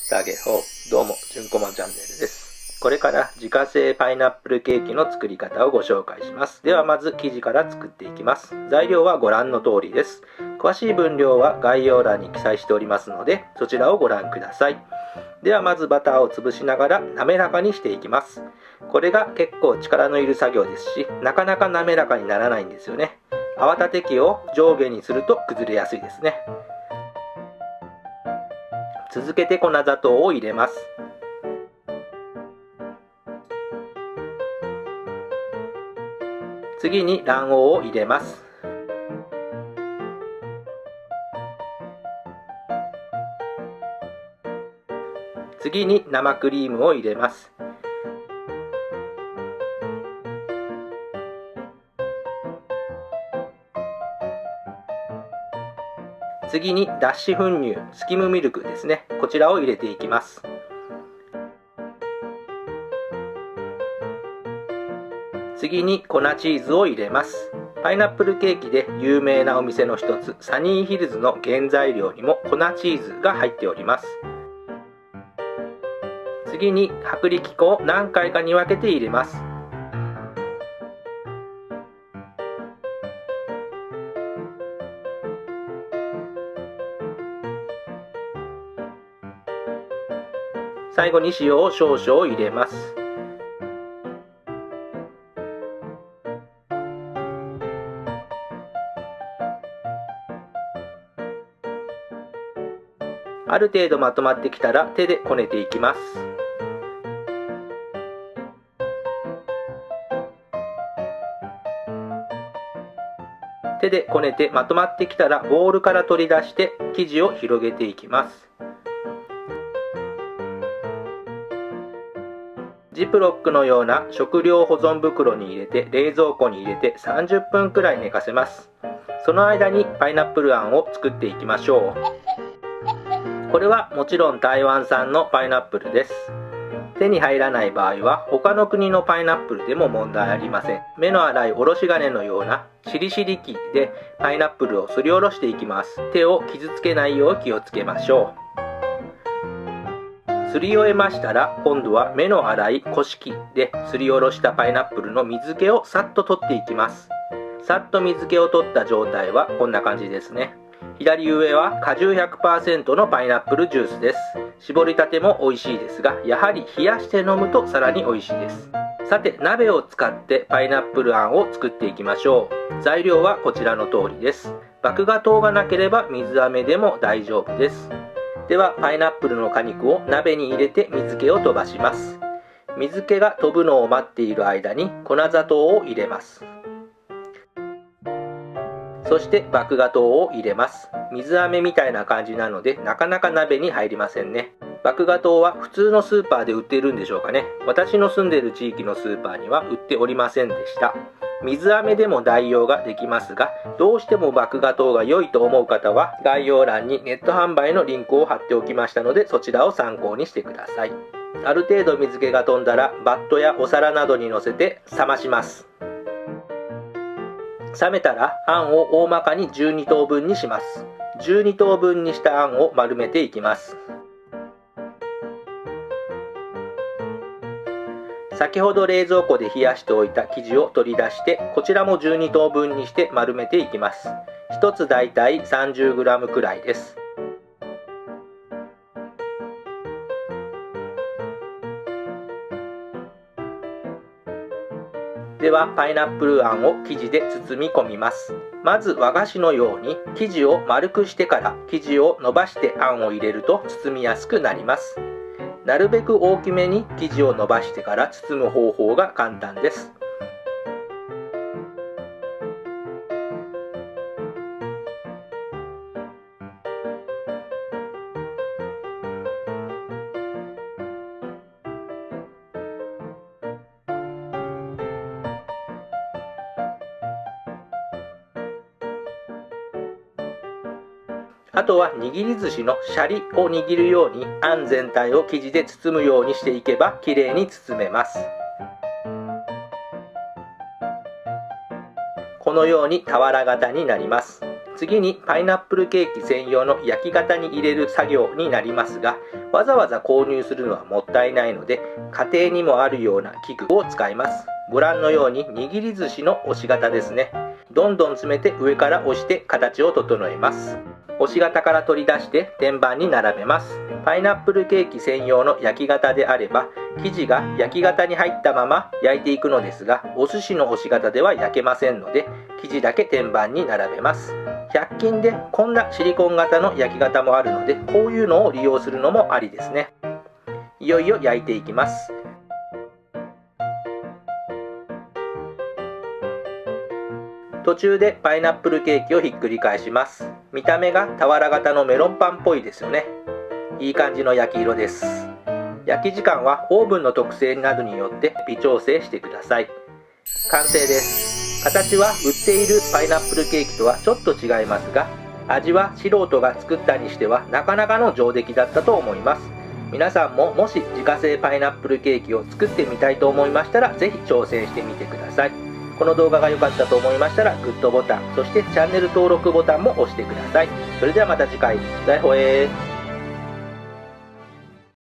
ダゲホどうも、じゅんこまチャンネルです。これから自家製パイナップルケーキの作り方をご紹介します。ではまず生地から作っていきます。材料はご覧の通りです。詳しい分量は概要欄に記載しておりますので、そちらをご覧ください。ではまずバターを潰しながら滑らかにしていきます。これが結構力のいる作業ですし、なかなか滑らかにならないんですよね。泡立て器を上下にすると崩れやすいですね。続けて粉砂糖を入れます。次に卵黄を入れます。次に生クリームを入れます。次に脱脂粉乳、スキムミルクですね。こちらを入れていきます。次に粉チーズを入れます。パイナップルケーキで有名なお店の一つ、サニーヒルズの原材料にも粉チーズが入っております。次に薄力粉を何回かに分けて入れます。最後に塩を少々入れます。ある程度まとまってきたら手でこねていきます。手でこねてまとまってきたらボウルから取り出して生地を広げていきます。ジップロックのような食料保存袋に入れて冷蔵庫に入れて30分くらい寝かせます。その間にパイナップルあんを作っていきましょう。これはもちろん台湾産のパイナップルです。手に入らない場合は他の国のパイナップルでも問題ありません。目の粗いおろし金のようなしりしり器でパイナップルをすりおろしていきます。手を傷つけないよう気をつけましょう。すり終えましたら今度は目の粗いこし器ですりおろしたパイナップルの水気をさっと取っていきます。さっと水気を取った状態はこんな感じですね。左上は果汁 100% のパイナップルジュースです。搾りたても美味しいですが、やはり冷やして飲むとさらに美味しいです。さて、鍋を使ってパイナップルあんを作っていきましょう。材料はこちらの通りです。麦芽糖がなければ水飴でも大丈夫です。ではパイナップルの果肉を鍋に入れて水気を飛ばします。水気が飛ぶのを待っている間に粉砂糖を入れます。そして麦芽糖を入れます。水飴みたいな感じなのでなかなか鍋に入りませんね。麦芽糖は普通のスーパーで売っているんでしょうかね。私の住んでいる地域のスーパーには売っておりませんでした。水飴でも代用ができますが、どうしても麦芽糖が良いと思う方は概要欄にネット販売のリンクを貼っておきましたので、そちらを参考にしてください。ある程度水気が飛んだらバットやお皿などに乗せて冷まします。冷めたらあんを大まかに12等分にします。12等分にしたあんを丸めていきます。先ほど冷蔵庫で冷やしておいた生地を取り出して、こちらも12等分にして丸めていきます。1つだいたい 30g くらいです。ではパイナップルあんを生地で包み込みます。まず和菓子のように生地を丸くしてから生地を伸ばしてあんを入れると包みやすくなります。なるべく大きめに生地を伸ばしてから包む方法が簡単です。あとは握り寿司のシャリを握るようにあん全体を生地で包むようにしていけばきれいに包めます。このように俵型になります。次にパイナップルケーキ専用の焼き型に入れる作業になりますが、わざわざ購入するのはもったいないので、家庭にもあるような器具を使います。ご覧のように握り寿司の押し型ですね。どんどん詰めて上から押して形を整えます。押し型から取り出して天板に並べます。パイナップルケーキ専用の焼き型であれば、生地が焼き型に入ったまま焼いていくのですが、お寿司の押し型では焼けませんので、生地だけ天板に並べます。100均でこんなシリコン型の焼き型もあるので、こういうのを利用するのもありですね。いよいよ焼いていきます。途中でパイナップルケーキをひっくり返します。見た目が俵型のメロンパンっぽいですよね。いい感じの焼き色です。焼き時間はオーブンの特性などによって微調整してください。完成です。形は売っているパイナップルケーキとはちょっと違いますが、味は素人が作ったにしてはなかなかの上出来だったと思います。皆さんももし自家製パイナップルケーキを作ってみたいと思いましたら、ぜひ挑戦してみてください。この動画が良かったと思いましたらグッドボタン、そしてチャンネル登録ボタンも押してください。それではまた次回。再会。